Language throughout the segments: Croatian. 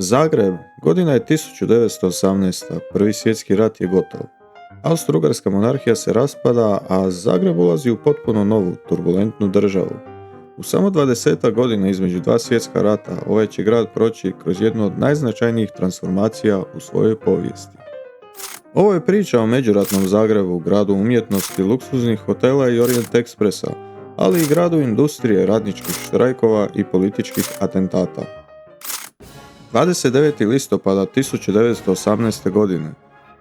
Zagreb, godina je 1918. Prvi svjetski rat je gotov. Austro-Ugarska monarhija se raspada, a Zagreb ulazi u potpuno novu, turbulentnu državu. U samo 20 godina između dva svjetska rata ovaj će grad proći kroz jednu od najznačajnijih transformacija u svojoj povijesti. Ovo je priča o međuratnom Zagrebu, gradu umjetnosti, luksuznih hotela i Orient Expressa, ali i gradu industrije, radničkih štrajkova i političkih atentata. 29. listopada 1918. godine.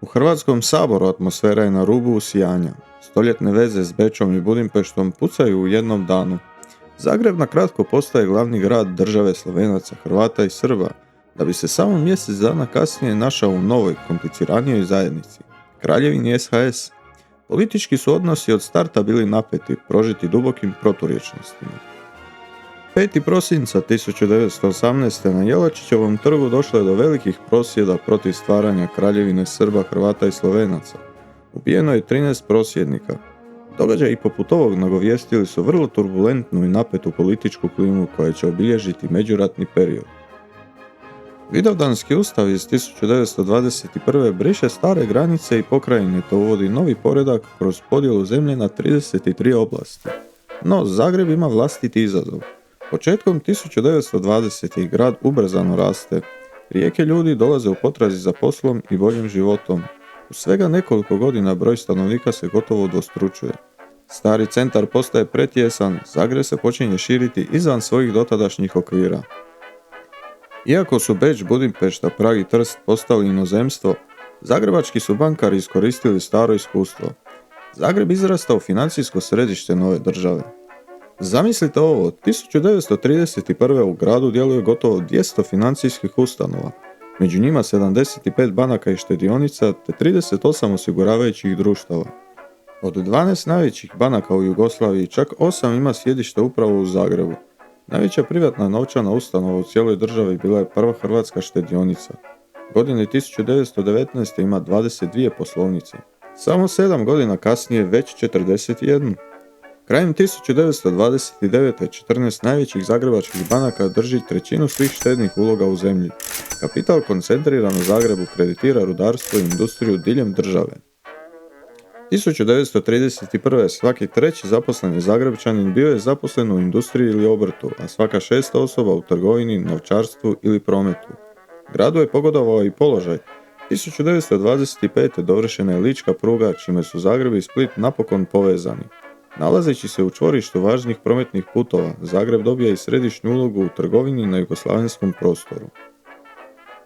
U Hrvatskom saboru atmosfera je na rubu usijanja. Stoljetne veze s Bečom i Budimpeštom pucaju u jednom danu. Zagreb na kratko postaje glavni grad države Slovenaca, Hrvata i Srba, da bi se samo mjesec dana kasnije našao u novoj, kompliciranijoj zajednici, Kraljevini SHS. Politički su odnosi od starta bili napeti, prožiti dubokim proturječnostima. 5. prosinca 1918. na Jelačićevom trgu došlo je do velikih prosvjeda protiv stvaranja Kraljevine Srba, Hrvata i Slovenaca. Ubijeno je 13 prosvjednika. Događaji poput ovog nagovijestili su vrlo turbulentnu i napetu političku klimu koja će obilježiti međuratni period. Vidovdanski ustav iz 1921. briše stare granice i pokrajine te uvodi novi poredak kroz podjelu zemlje na 33 oblasti. No, Zagreb ima vlastiti izazov. Početkom 1920. grad ubrzano raste. Rijeke ljudi dolaze u potrazi za poslom i boljim životom. U svega nekoliko godina broj stanovnika se gotovo udvostručuje. Stari centar postaje pretjesan, Zagreb se počinje širiti izvan svojih dotadašnjih okvira. Iako su Beč, Budimpešta, Prag i Trst postali inozemstvo, zagrebački su bankari iskoristili staro iskustvo. Zagreb izrasta u financijsko središte nove države. Zamislite ovo, 1931. u gradu djeluje gotovo 200 financijskih ustanova, među njima 75 banaka i štedionica te 38 osiguravajućih društava. Od 12 najvećih banaka u Jugoslaviji čak 8 ima sjedište upravo u Zagrebu. Najveća privatna novčana ustanova u cijeloj državi bila je prva hrvatska štedionica. Godine 1919. ima 22 poslovnice. Samo 7 godina kasnije već 41. Krajem 1929. 14 najvećih zagrebačkih banaka drži trećinu svih štednih uloga u zemlji. Kapital koncentriran u Zagrebu kreditira rudarstvo i industriju diljem države. 1931. svaki treći zaposleni Zagrebčanin bio je zaposlen u industriji ili obrtu, a svaka šesta osoba u trgovini, novčarstvu ili prometu. Gradu je pogodovao i položaj. 1925. dovršena je lička pruga, čime su Zagreb i Split napokon povezani. Nalazeći se u čvorištu važnih prometnih putova, Zagreb dobija i središnju ulogu u trgovini na jugoslavenskom prostoru.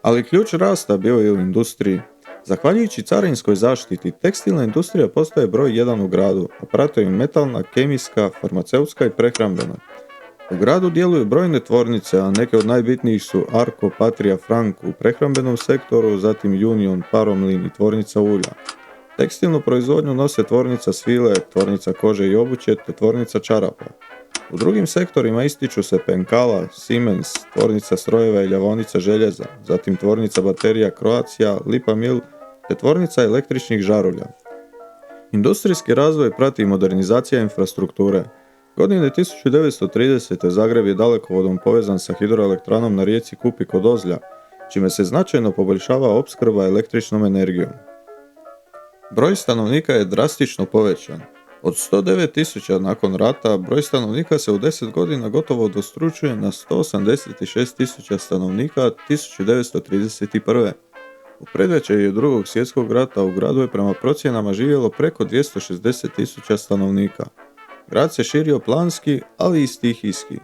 Ali ključ rasta bio je u industriji. Zahvaljujući carinskoj zaštiti, tekstilna industrija postaje broj 1 u gradu, a prate i metalna, kemijska, farmaceutska i prehrambena. U gradu djeluju brojne tvornice, a neke od najbitnijih su Arco, Patria, Frank u prehrambenom sektoru, zatim Union, Paromlin i tvornica ulja. Tekstilnu proizvodnju nose tvornica svile, tvornica kože i obuće te tvornica čarapa. U drugim sektorima ističu se Penkala, Siemens, tvornica strojeva i ljevaonica željeza, zatim tvornica baterija Croatia, Lipa Mill te tvornica električnih žarulja. Industrijski razvoj prati modernizacija infrastrukture. Godine 1930. Zagreb je dalekovodom povezan sa hidroelektranom na rijeci Kupi kod Ozlja, čime se značajno poboljšava opskrba električnom energijom. Broj stanovnika je drastično povećan. Od 109.000 nakon rata, broj stanovnika se u 10 godina gotovo udvostručuje na 186.000 stanovnika 1931. U predvečerju drugog svjetskog rata u gradu je prema procjenama živjelo preko 260.000 stanovnika. Grad se širio planski, ali i stihijski.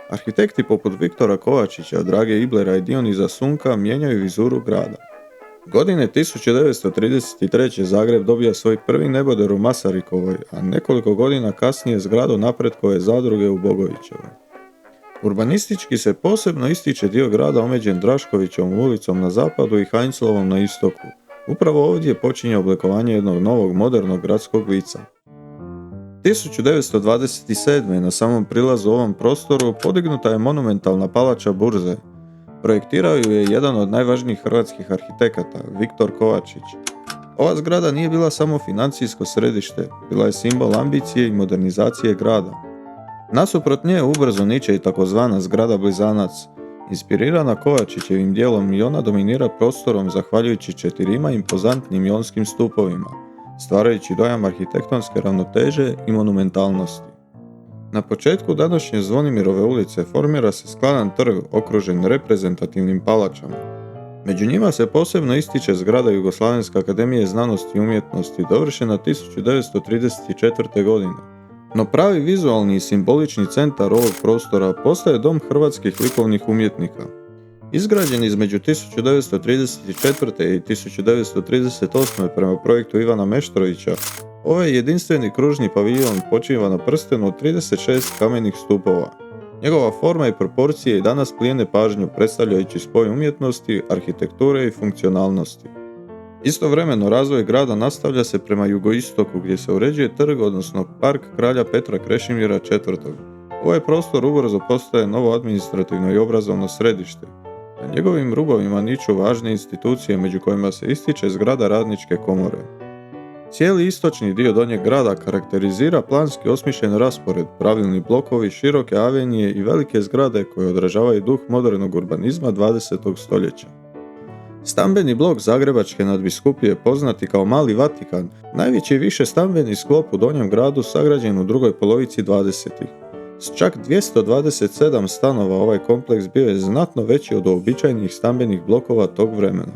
Arhitekti poput Viktora Kovačića, Drage Iblera i Dioniza Sunka mijenjaju vizuru grada. Godine 1933. Zagreb dobija svoj prvi neboder u Masarikovoj, a nekoliko godina kasnije zgradu napredkove zadruge u Bogovićevoj. Urbanistički se posebno ističe dio grada omeđen Draškovićevom ulicom na zapadu i Heinzlovom na istoku. Upravo ovdje počinje oblikovanje jednog novog modernog gradskog lica. 1927. na samom prilazu ovom prostoru podignuta je monumentalna palača Burze. Projektirao ju je jedan od najvažnijih hrvatskih arhitekata, Viktor Kovačić. Ova zgrada nije bila samo financijsko središte, bila je simbol ambicije i modernizacije grada. Nasuprot nje ubrzo niče i takozvana zgrada Blizanac. Inspirirana Kovačićevim djelom i ona dominira prostorom zahvaljujući 4 impozantnim jonskim stupovima, stvarajući dojam arhitektonske ravnoteže i monumentalnosti. Na početku današnje Zvonimirove ulice formira se skladan trg okružen reprezentativnim palačama. Među njima se posebno ističe zgrada Jugoslavenske akademije znanosti i umjetnosti, dovršena 1934. godine. No pravi vizualni i simbolični centar ovog prostora postaje Dom hrvatskih likovnih umjetnika. Izgrađen između 1934. i 1938. prema projektu Ivana Meštrovića, ovaj jedinstveni kružni paviljon počiva na prstenu od 36 kamenih stupova. Njegova forma i proporcije i danas plijene pažnju predstavljajući spoj umjetnosti, arhitekture i funkcionalnosti. Istovremeno razvoj grada nastavlja se prema jugoistoku gdje se uređuje trg, odnosno park kralja Petra Krešimira IV. Ovaj prostor ubrzo postaje novo administrativno i obrazovno središte. Na njegovim rubovima niču važne institucije među kojima se ističe zgrada Radničke komore. Cijeli istočni dio donjeg grada karakterizira planski osmišljen raspored, pravilni blokovi, široke avenije i velike zgrade koje odražavaju duh modernog urbanizma 20. stoljeća. Stambeni blok Zagrebačke nadbiskupije, poznati kao Mali Vatikan, najveći višestambeni sklop u donjem gradu sagrađen u drugoj polovici 20. S čak 227 stanova ovaj kompleks bio je znatno veći od uobičajenih stambenih blokova tog vremena.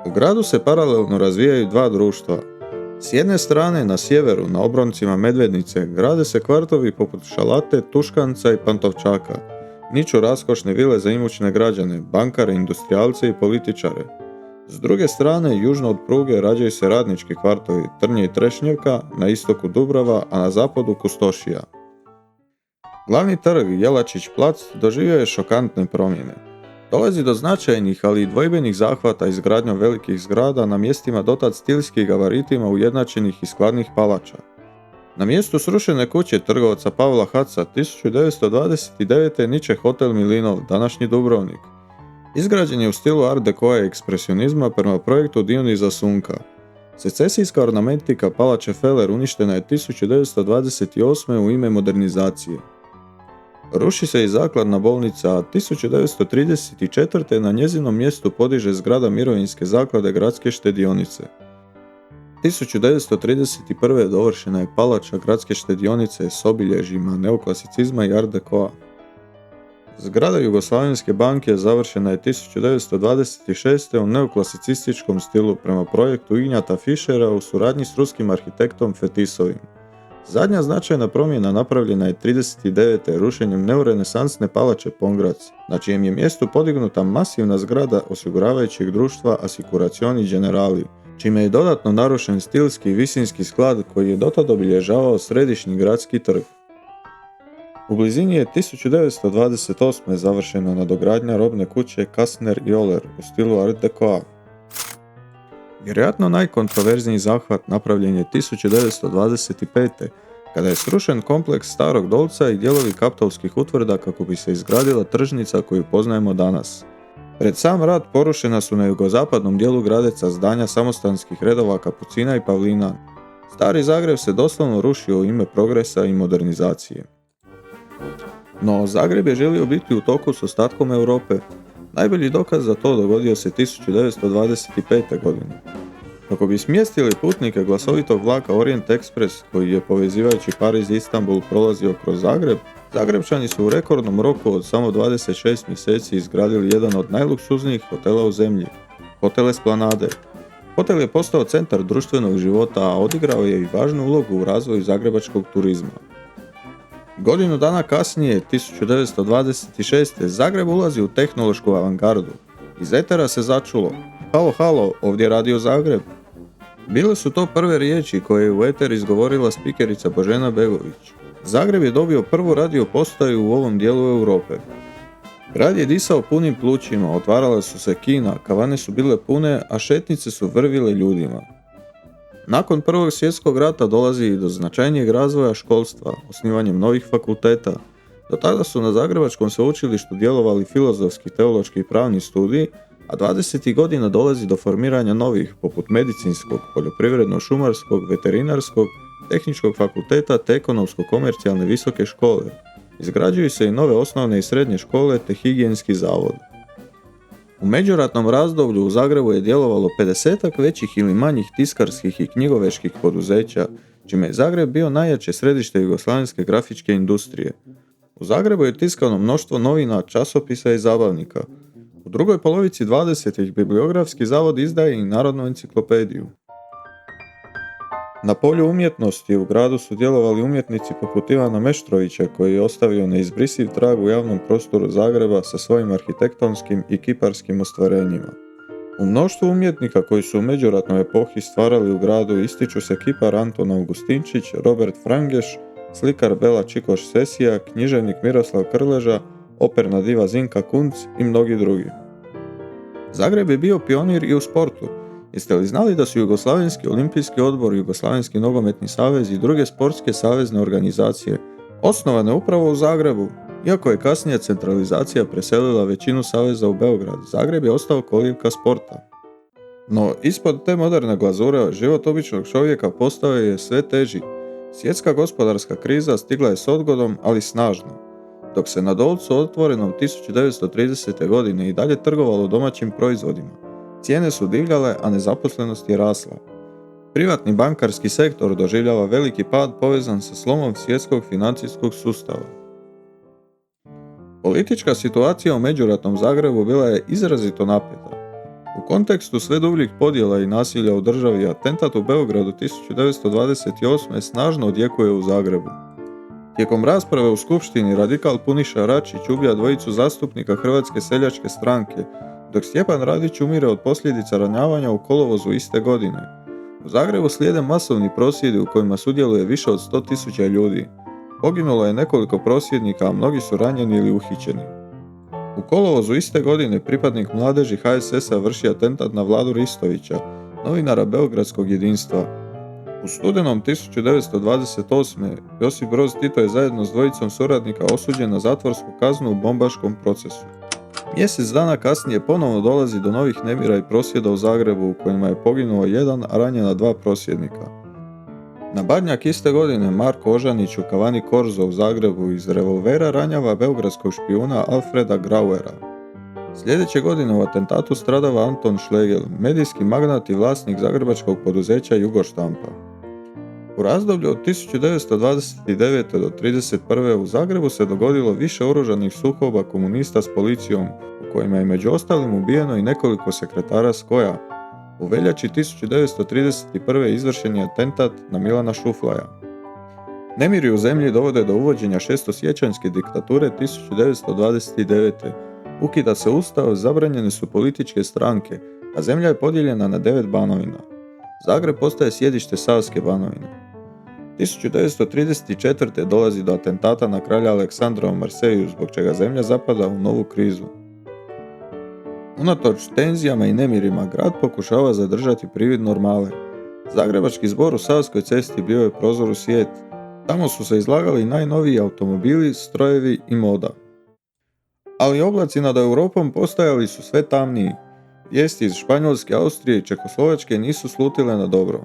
U gradu se paralelno razvijaju dva društva. S jedne strane, na sjeveru, na obroncima Medvednice, grade se kvartovi poput Šalate, Tuškanca i Pantovčaka. Niču raskošne vile za imućne građane, bankare, industrijalce i političare. S druge strane, južno od pruge rađaju se radnički kvartovi Trnje i Trešnjevka, na istoku Dubrava, a na zapadu Kustošija. Glavni trg, Jelačić plac, doživio je šokantne promjene. Dolazi do značajnih, ali i dvojbenih zahvata izgradnjom velikih zgrada na mjestima dotad stilskih gabaritima ujednačenih i skladnih palača. Na mjestu srušene kuće trgovca Pavla Haca 1929. niče hotel Milinov, današnji Dubrovnik. Izgrađen je u stilu art decoa i ekspresionizma prema projektu Dioniza Sunka. Secesijska ornamentika palače Feller uništena je 1928. u ime modernizacije. Ruši se i zakladna bolnica, a 1934. na njezinom mjestu podiže zgrada Mirovinske zaklade Gradske štedionice. 1931. dovršena je palača Gradske štedionice s obilježjima neoklasicizma i art decoa. Zgrada Jugoslavenske banke završena je 1926. u neoklasicističkom stilu prema projektu Ignjata Fischera u suradnji s ruskim arhitektom Fetisovim. Zadnja značajna promjena napravljena je 1939. rušenjem neorenesansne palače Pongrac, na čijem je mjestu podignuta masivna zgrada osiguravajućeg društva Assicurazioni Generali, čime je dodatno narušen stilski i visinski sklad koji je dotad obilježavao središnji gradski trg. U blizini je 1928. završena nadogradnja robne kuće Kastner i Oller u stilu art decoa. Vjerojatno najkontroverzniji zahvat napravljen je 1925. kada je srušen kompleks Starog Dolca i dijelovi Kaptolskih utvrda kako bi se izgradila tržnica koju poznajemo danas. Pred sam rat porušena su na jugozapadnom dijelu Gradeca zdanja samostanskih redova Kapucina i Pavlina. Stari Zagreb se doslovno rušio u ime progresa i modernizacije. No, Zagreb je želio biti u toku s ostatkom Europe. Najbolji dokaz za to dogodio se 1925. godine. Kako bi smjestili putnike glasovitog vlaka Orient Express, koji je povezivajući Pariz i Istanbul prolazio kroz Zagreb, Zagrebčani su u rekordnom roku od samo 26 mjeseci izgradili jedan od najluksuznijih hotela u zemlji, Hotel Esplanade. Hotel je postao centar društvenog života, a odigrao je i važnu ulogu u razvoju zagrebačkog turizma. Godinu dana kasnije, 1926. Zagreb ulazi u tehnološku avangardu. Iz etera se začulo: "Halo, halo, ovdje Radio Zagreb." Bile su to prve riječi koje je u eter izgovorila spikerica Božena Begović. Zagreb je dobio prvu radio postaju u ovom dijelu Europe. Grad je disao punim plućima, otvarale su se kina, kavane su bile pune, a šetnice su vrvile ljudima. Nakon Prvog svjetskog rata dolazi i do značajnijeg razvoja školstva, osnivanjem novih fakulteta. Do tada su na Zagrebačkom sveučilištu djelovali filozofski, teološki i pravni studiji, a 20. godina dolazi do formiranja novih, poput medicinskog, poljoprivredno-šumarskog, veterinarskog, tehničkog fakulteta te ekonomsko-komercijalne visoke škole. Izgrađuju se i nove osnovne i srednje škole te higijenski zavod. U međuratnom razdoblju u Zagrebu je djelovalo 50-ak većih ili manjih tiskarskih i knjigoveških poduzeća, čime je Zagreb bio najjače središte jugoslavenske grafičke industrije. U Zagrebu je tiskano mnoštvo novina, časopisa i zabavnika. U drugoj polovici 20. Bibliografski zavod izdaje i Narodnu enciklopediju. Na polju umjetnosti u gradu su djelovali umjetnici poput Ivana Meštrovića, koji je ostavio neizbrisiv trag u javnom prostoru Zagreba sa svojim arhitektonskim i kiparskim ostvarenjima. U mnoštvu umjetnika koji su u međuratnoj epohi stvarali u gradu ističu se kipar Anton Augustinčić, Robert Frangeš, slikar Bela Čikoš Sesija, književnik Miroslav Krleža, operna diva Zinka Kunc i mnogi drugi. Zagreb je bio pionir i u sportu. Jeste li znali da su Jugoslavenski olimpijski odbor, Jugoslavenski nogometni savez i druge sportske savezne organizacije osnovane upravo u Zagrebu? Iako je kasnije centralizacija preselila većinu saveza u Beograd, Zagreb je ostao kolivka sporta. No, ispod te moderne glazure život običnog čovjeka postao je sve teži. Svjetska gospodarska kriza stigla je s odgodom, ali snažno. Dok se na Dolcu otvorenom 1930. godine i dalje trgovalo domaćim proizvodima, cijene su divljale, a nezaposlenost je rasla. Privatni bankarski sektor doživljava veliki pad povezan sa slomom svjetskog financijskog sustava. Politička situacija u međuratnom Zagrebu bila je izrazito napeta. U kontekstu sve dubljih podjela i nasilja u državi, atentat u Beogradu 1928. snažno odjekuje u Zagrebu. Tijekom rasprave u skupštini radikal Puniša Račić ubija dvojicu zastupnika Hrvatske seljačke stranke, dok Stjepan Radić umire od posljedica ranjavanja u kolovozu iste godine. U Zagrebu slijede masovni prosvjedi u kojima sudjeluje više od 100.000 ljudi. Poginulo je nekoliko prosvjednika, a mnogi su ranjeni ili uhićeni. U kolovozu iste godine pripadnik mladeži HSS-a vrši atentat na Vladu Ristovića, novinara Beogradskog jedinstva. U studenom 1928. Josip Broz Tito je zajedno s dvojicom suradnika osuđen na zatvorsku kaznu u bombaškom procesu. Mjesec dana kasnije ponovno dolazi do novih nemira i prosvjeda u Zagrebu u kojima je poginuo jedan, a ranjena dva prosvjednika. Na Badnjak iste godine Marko Ožanić u kavani Korzo u Zagrebu iz revolvera ranjava beogradskog špijuna Alfreda Grauera. Sljedeće godine u atentatu stradava Anton Šlegel, medijski magnat i vlasnik zagrebačkog poduzeća Jugoštampa. U razdoblju od 1929. do 1931. u Zagrebu se dogodilo više oružanih sukoba komunista s policijom, u kojima je među ostalim ubijeno i nekoliko sekretara SKOJ-a. U veljači 1931. izvršen je atentat na Milana Šuflaja. Nemiri u zemlji dovode do uvođenja šestosiječanjske diktature 1929. Ukida se ustav, zabranjene su političke stranke, a zemlja je podijeljena na 9 banovina. Zagreb postaje sjedište Savske banovine. 1934. dolazi do atentata na kralja Aleksandra u Marseju, zbog čega zemlja zapada u novu krizu. Unatoč tenzijama i nemirima, grad pokušava zadržati privid normale. Zagrebački zbor u Savskoj cesti bio je prozor u svijet. Tamo su se izlagali najnoviji automobili, strojevi i moda. Ali oblaci nad Europom postajali su sve tamniji. Vijesti iz Španjolske, Austrije i Čekoslovačke nisu slutile na dobro.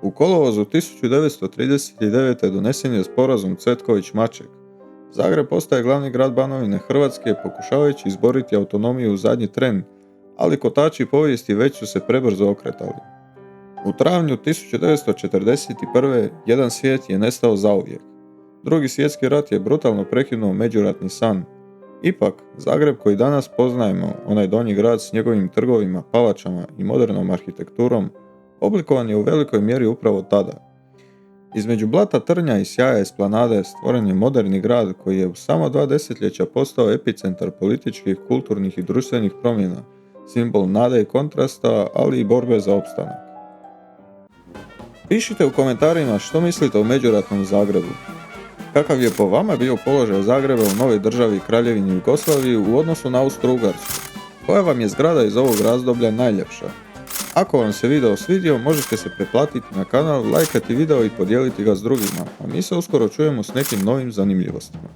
U kolovozu 1939. donesen je sporazum Cvetković-Maček. Zagreb postaje glavni grad Banovine Hrvatske, pokušavajući izboriti autonomiju u zadnji tren, ali kotači povijesti već su se prebrzo okretali. U travnju 1941. jedan svijet je nestao zauvijek. Drugi svjetski rat je brutalno prekinuo međuratni san. Ipak, Zagreb koji danas poznajemo, onaj donji grad s njegovim trgovima, palačama i modernom arhitekturom, oblikovan je u velikoj mjeri upravo tada. Između blata trnja i sjaja esplanade stvoren je moderni grad koji je u samo 2 desetljeća postao epicentar političkih, kulturnih i društvenih promjena, simbol nade i kontrasta, ali i borbe za opstanak. Pišite u komentarima što mislite o međuratnom Zagrebu. Kakav je po vama bio položaj Zagreba u novoj državi Kraljevini Jugoslaviji u odnosu na Austro-Ugarsku? Koja vam je zgrada iz ovog razdoblja najljepša? Ako vam se video svidio, možete se pretplatiti na kanal, lajkati video i podijeliti ga s drugima, a mi se uskoro čujemo s nekim novim zanimljivostima.